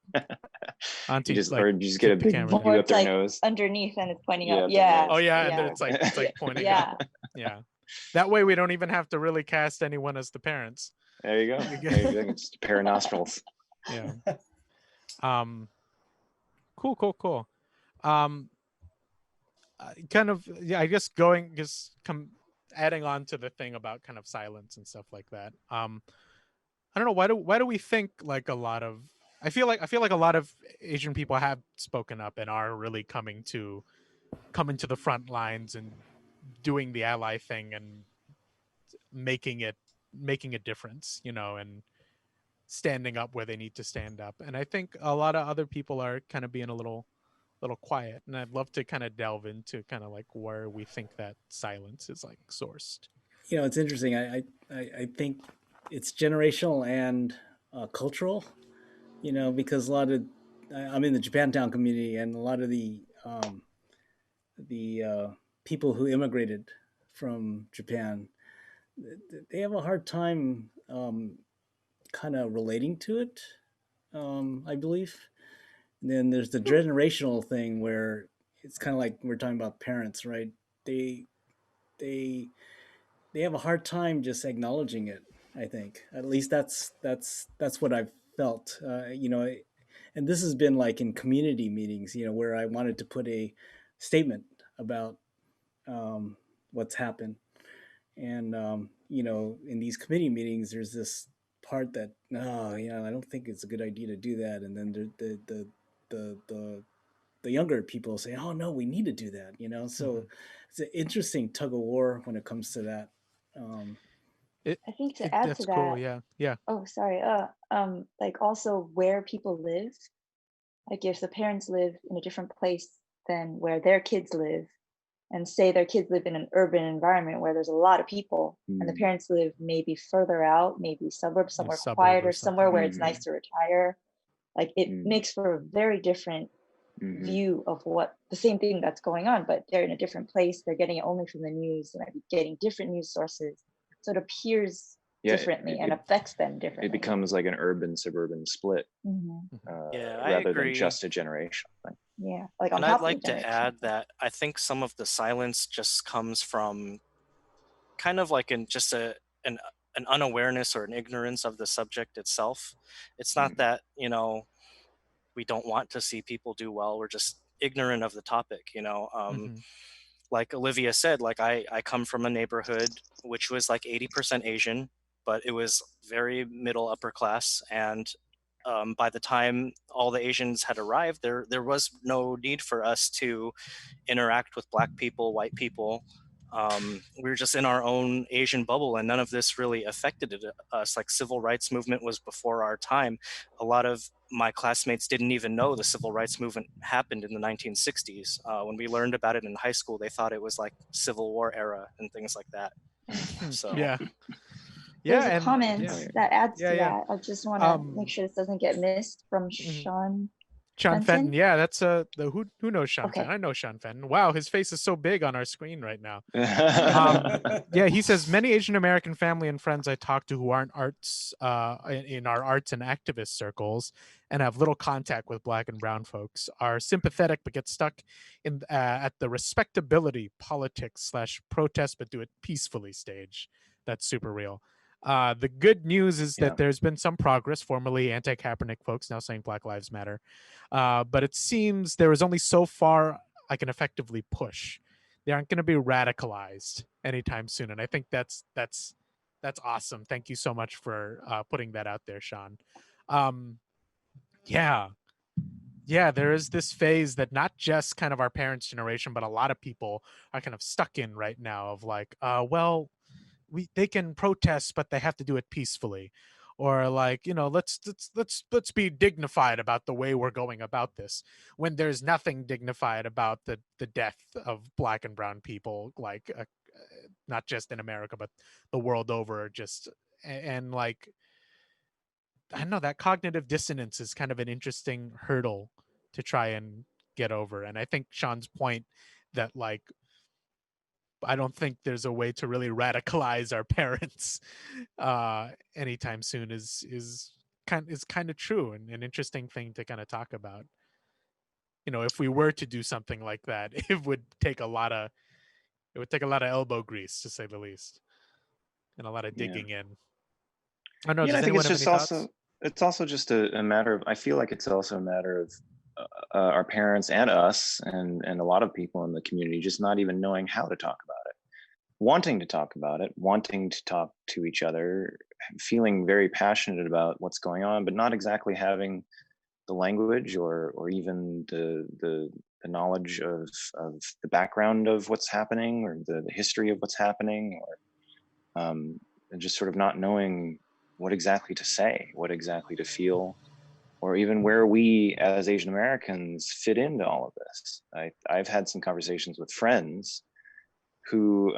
Onto you just get a big view up their like nose underneath, and it's pointing up. Oh yeah, and then it's like pointing up. Yeah. That way we don't even have to really cast anyone as the parents. There you go. There you go. Just a pair of nostrils. Yeah. Cool. Kind of, yeah, I guess adding on to the thing about kind of silence and stuff like that. I don't know, why do we think like a lot of I feel like a lot of Asian people have spoken up and are really coming to the front lines and doing the ally thing and making a difference, and standing up where they need to stand up. And I think a lot of other people are kind of being a little quiet, and I'd love to kind of delve into kind of like where we think that silence is like sourced. It's interesting. I think it's generational and cultural. Because a lot of I'm in the Japantown community, and a lot of the people who immigrated from Japan, they have a hard time kind of relating to it. I believe. And then there's the generational thing where it's kind of like we're talking about parents, right? They they they have a hard time just acknowledging it. I think at least that's what I've felt. And this has been like in community meetings, where I wanted to put a statement about what's happened, and in these committee meetings, there's this part that I don't think it's a good idea to do that, and then the younger people say, oh no, we need to do that. So it's an interesting tug of war when it comes to that. I think to add to That's cool. that, Yeah. oh sorry, like also where people live. Like if the parents live in a different place than where their kids live, and say their kids live in an urban environment where there's a lot of people, and the parents live maybe further out, maybe suburbs, somewhere quieter, somewhere where it's nice to retire, like it makes for a very different view of what the same thing that's going on, but they're in a different place. They're getting it only from the news. They might be getting different news sources, so it appears differently and affects them differently. It becomes like an urban-suburban split, I rather agree. than just a generational thing. Yeah, like on And top I'd like of the to add that I think some of the silence just comes from kind of like an unawareness or an ignorance of the subject itself. It's not that we don't want to see people do well. We're just ignorant of the topic. Like Olivia said, like I come from a neighborhood which was like 80% Asian, but it was very middle upper class, and by the time all the Asians had arrived, there was no need for us to interact with Black people, white people. We were just in our own Asian bubble, and none of this really affected us. Like civil rights movement was before our time. A lot of my classmates didn't even know the civil rights movement happened in the 1960s. When we learned about it in high school, they thought it was like Civil War era and things like that. So yeah. There's a and comment that adds to that. I just want to make sure this doesn't get missed from Sean Fenton. Yeah, that's who knows Sean Okay. Fenton? I know Sean Fenton. Wow, his face is so big on our screen right now. Yeah, he says many Asian American family and friends I talk to who aren't arts in our arts and activist circles and have little contact with Black and brown folks are sympathetic but get stuck in at the respectability politics / protest but do it peacefully stage. That's super real. The good news is that there's been some progress. Formerly anti-Kaepernick folks now saying Black Lives Matter, but it seems there is only so far I can effectively push. They aren't going to be radicalized anytime soon, and I think that's awesome. Thank you so much for putting that out there, Sean. Yeah, there is this phase that not just kind of our parents' generation, but a lot of people are kind of stuck in right now of like, well, they can protest, but they have to do it peacefully, or like let's be dignified about the way we're going about this, when there's nothing dignified about the death of Black and brown people, like not just in America but the world over. Just and like I don't know, that cognitive dissonance is kind of an interesting hurdle to try and get over. And I think Sean's point that like I don't think there's a way to really radicalize our parents anytime soon is kind of true, and an interesting thing to kind of talk about. If we were to do something like that, it would take a lot of it would take a lot of elbow grease, to say the least, and a lot of Yeah. digging in. I don't know. Yeah, and Does I think anyone it's have any just thoughts? also it's also just a matter of, I feel like it's also a matter of our parents and us and a lot of people in the community just not even knowing how to talk about it, wanting to talk about it, wanting to talk to each other, feeling very passionate about what's going on, but not exactly having the language or even the knowledge of the background of what's happening, or the history of what's happening, or and just sort of not knowing what exactly to say, what exactly to feel, or even where we as Asian Americans fit into all of this. I've had some conversations with friends who,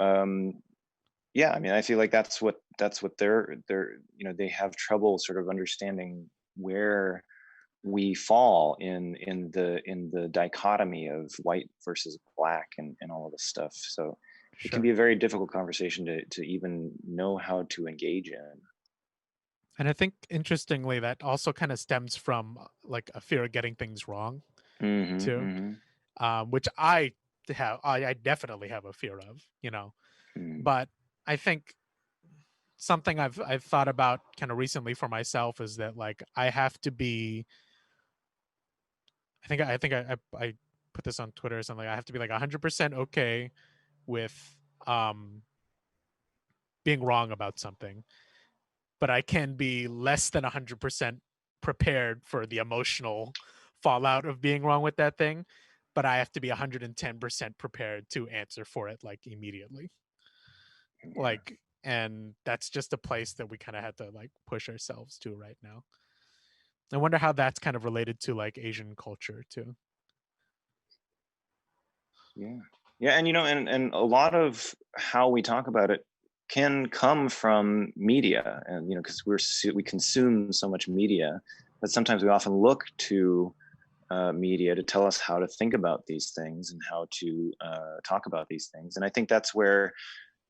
yeah, I mean, I feel like that's what they're, you know, they have trouble sort of understanding where we fall in the dichotomy of white versus black and all of this stuff. So it can Sure. be a very difficult conversation to even know how to engage in. And I think interestingly, that also kind of stems from like a fear of getting things wrong too, which I have. I definitely have a fear of, you know. But I think something I've thought about kind of recently for myself is that like I have to be. I put this on Twitter or something. I have to be like 100% okay with being wrong about something, but I can be less than 100% prepared for the emotional fallout of being wrong with that thing. But I have to be 110% prepared to answer for it like immediately. Like, and that's just a place that we kind of had to like push ourselves to right now. I wonder how that's kind of related to like Asian culture too. Yeah, and you know, and a lot of how we talk about it can come from media, and you know, because we consume so much media that sometimes we often look to media to tell us how to think about these things and how to talk about these things. And I think that's where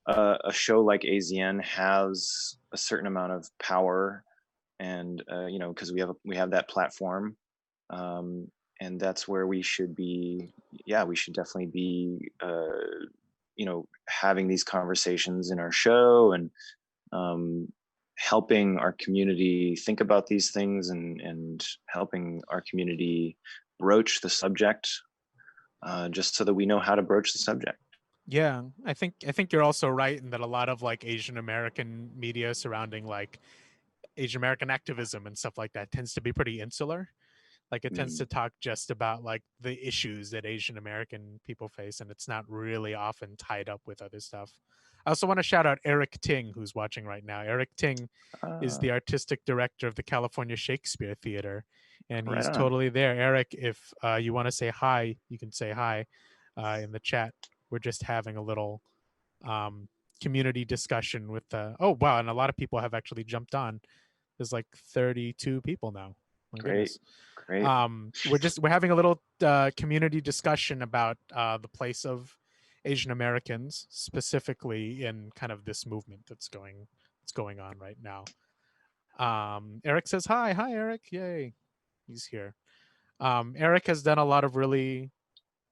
a show like AZN has a certain amount of power, and you know, because we have that platform, and that's where we should be. Yeah, we should definitely be, you know, having these conversations in our show, and helping our community think about these things, and helping our community broach the subject, just so that we know how to broach the subject. Yeah, I think you're also right in that a lot of like Asian American media surrounding like Asian American activism and stuff like that tends to be pretty insular. Like it tends to talk just about like the issues that Asian American people face, and it's not really often tied up with other stuff. I also want to shout out Eric Ting, who's watching right now. Eric Ting is the artistic director of the California Shakespeare Theater, and Right he's on. totally there. Eric, if you want to say hi, you can say hi in the chat. We're just having a little community discussion with oh wow, and a lot of people have actually jumped on. There's like 32 people now. My goodness. Great. We're having a little community discussion about the place of Asian Americans, specifically in kind of this movement that's going on right now. Eric says hi. Hi, Eric. Yay. He's here. Eric has done a lot of really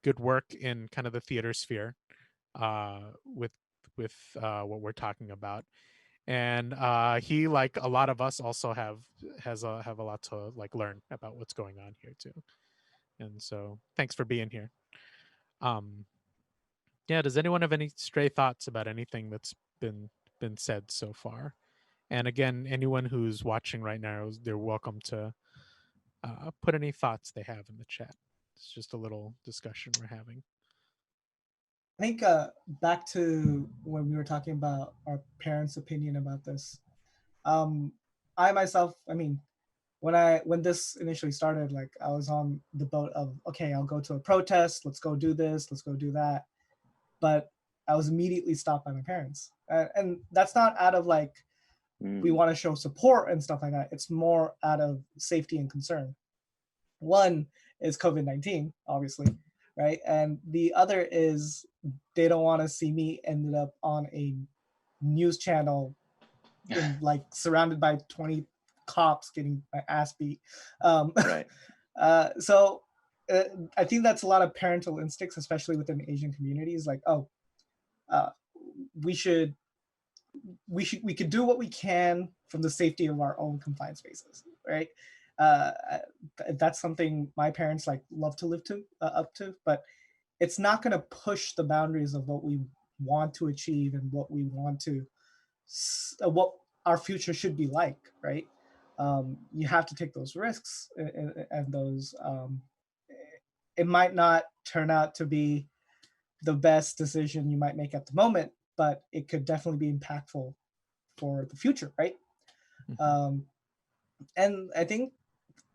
good work in kind of the theater sphere with what we're talking about. And he, like a lot of us, also have a lot to like learn about what's going on here too. And so thanks for being here. Yeah, does anyone have any stray thoughts about anything that's been said so far? And again, anyone who's watching right now, they're welcome to put any thoughts they have in the chat. It's just a little discussion we're having. I think back to when we were talking about our parents' opinion about this. I myself, I mean, when this initially started, like I was on the boat of, okay, I'll go to a protest, let's go do this, let's go do that. But I was immediately stopped by my parents. And that's not out of like, we want to show support and stuff like that. It's more out of safety and concern. One is COVID-19, obviously, right? And the other is they don't want to see me ended up on a news channel in like surrounded by 20 cops getting my ass beat. Right. So I think that's a lot of parental instincts, especially within Asian communities. Like, oh, uh, we should we could do what we can from the safety of our own confined spaces, right? Uh, that's something my parents like love to live to up to, but it's not going to push the boundaries of what we want to achieve and what we want to what our future should be like, right? You have to take those risks, and those it might not turn out to be the best decision you might make at the moment, but it could definitely be impactful for the future, right? And I think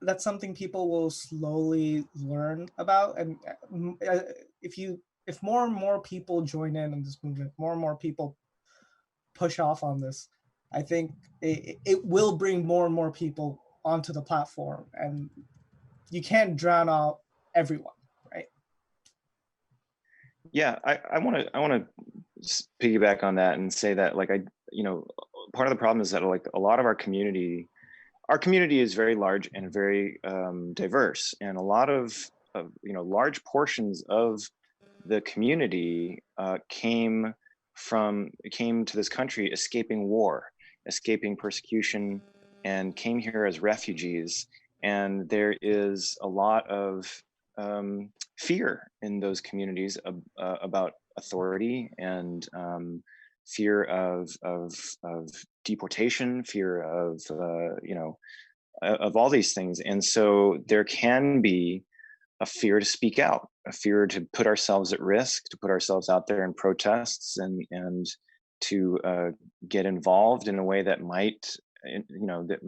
that's something people will slowly learn about. And if more and more people join in this movement, more and more people push off on this, I think it will bring more and more people onto the platform, and you can't drown out everyone, right? Yeah, I want to piggyback on that and say that, like, part of the problem is that, like, a lot of our community is very large and very diverse, and a lot of large portions of the community came to this country escaping war, escaping persecution, and came here as refugees. And there is a lot of fear in those communities about authority, and fear of deportation, fear of of all these things. And so there can be a fear to speak out, a fear to put ourselves at risk, to put ourselves out there in protests, and to get involved in a way that might, it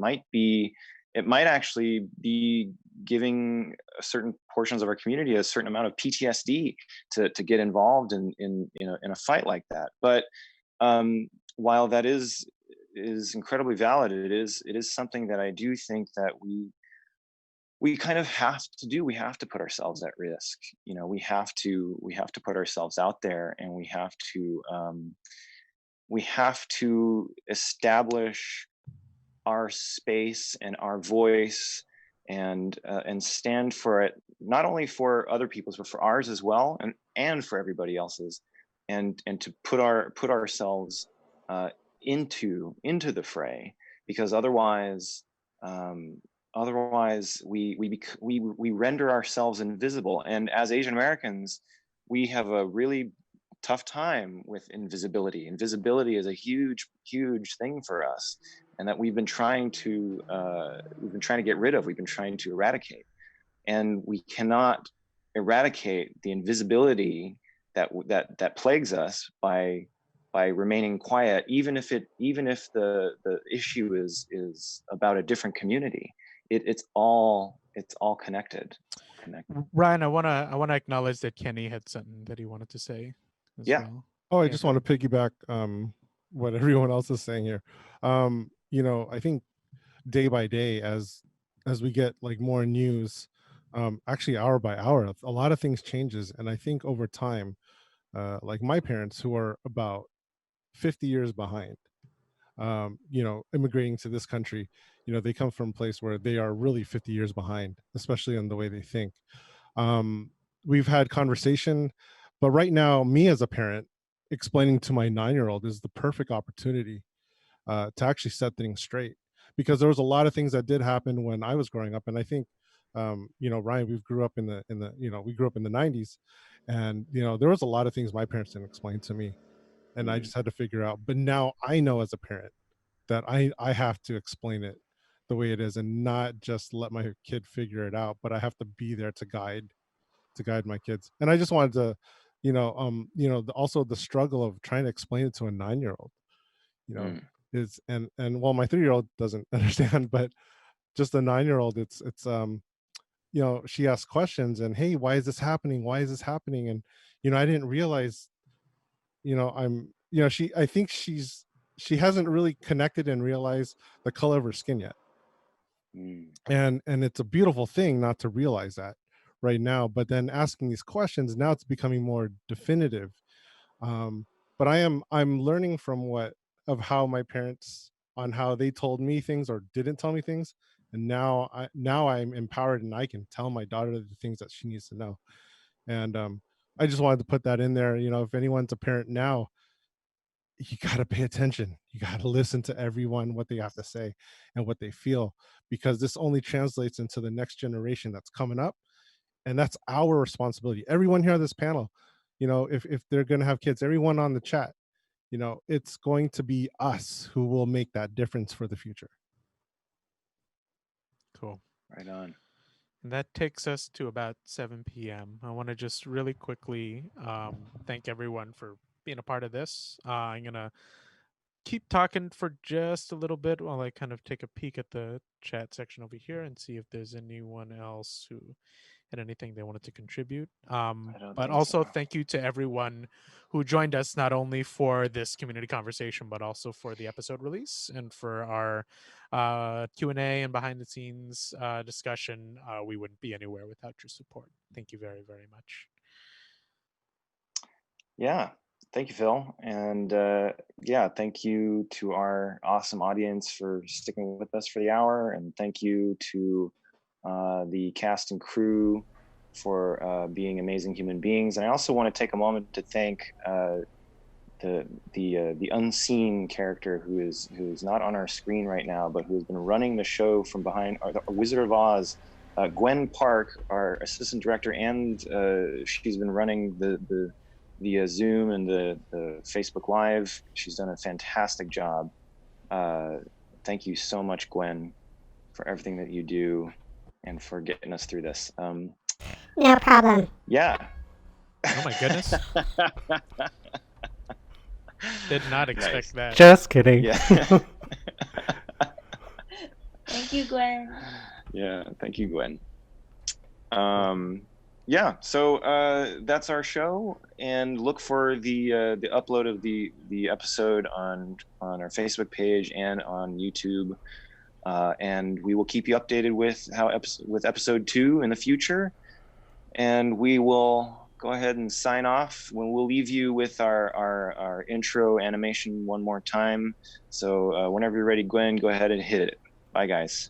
might actually be giving certain portions of our community a certain amount of PTSD to get involved in a fight like that. But while that is incredibly valid, it is something that I do think that we kind of have to do. We have to put ourselves at risk. We have to put ourselves out there, and we have to establish our space and our voice, and stand for it, not only for other people's, but for ours as well, and for everybody else's, and to put ourselves into the fray, because otherwise we render ourselves invisible. And as Asian Americans, we have a really tough time with invisibility. Invisibility is a huge thing for us, and that we've been trying to get rid of. We've been trying to eradicate, and we cannot eradicate the invisibility that plagues us by remaining quiet, even if the issue is about a different community. It's all connected. Ryan, I wanna acknowledge that Kenny had something that he wanted to say as well. Oh, I just want to piggyback what everyone else is saying here. I think day by day, as we get like more news, actually hour by hour, a lot of things changes. And I think over time, like my parents, who are about 50 years behind, immigrating to this country, they come from a place where they are really 50 years behind, especially in the way they think. We've had conversation, but right now, me as a parent, explaining to my 9-year-old is the perfect opportunity to actually set things straight, because there was a lot of things that did happen when I was growing up. And I think, Ryan, we grew up in the 90s, and there was a lot of things my parents didn't explain to me, and I just had to figure out. But now I know as a parent that I have to explain it the way it is, and not just let my kid figure it out, but I have to be there to guide my kids. And I just wanted to, also the struggle of trying to explain it to a 9-year-old, is, and well, my 3-year-old doesn't understand, but just a 9-year-old, it's she asks questions, and hey, why is this happening? Why is this happening? And I didn't realize, I think she hasn't really connected and realized the color of her skin yet. And it's a beautiful thing not to realize that right now, but then asking these questions, now it's becoming more definitive. But I'm learning from how my parents, on how they told me things or didn't tell me things, and now I'm empowered, and I can tell my daughter the things that she needs to know. And I just wanted to put that in there. If anyone's a parent now, you got to pay attention. You got to listen to everyone, what they have to say and what they feel, because this only translates into the next generation that's coming up. And that's our responsibility. Everyone here on this panel, if they're going to have kids, everyone on the chat, it's going to be us who will make that difference for the future. Cool. Right on. And that takes us to about 7 p.m. I want to just really quickly thank everyone for being a part of this. I'm going to keep talking for just a little bit while I kind of take a peek at the chat section over here and see if there's anyone else who had anything they wanted to contribute. But also thank you to everyone who joined us, not only for this community conversation, but also for the episode release and for our Q&A and behind the scenes discussion. We wouldn't be anywhere without your support. Thank you very, very much. Yeah. Thank you, Phil. And yeah, thank you to our awesome audience for sticking with us for the hour. And thank you to the cast and crew for being amazing human beings. And I also want to take a moment to thank the unseen character who is not on our screen right now, but who has been running the show from behind, the Wizard of Oz, Gwen Park, our assistant director, and she's been running the Zoom and the Facebook Live. She's done a fantastic job. Thank you so much, Gwen, for everything that you do and for getting us through this. No problem. Yeah. Oh my goodness. Did not expect that. Just kidding. Yeah. Thank you, Gwen. Yeah, thank you, Gwen. Yeah, so that's our show, and look for the upload of the episode on our Facebook page and on YouTube, and we will keep you updated with with episode 2 in the future, and we will go ahead and sign off. When we'll leave you with our intro animation one more time. So whenever you're ready, Gwen, go ahead and hit it. Bye, guys.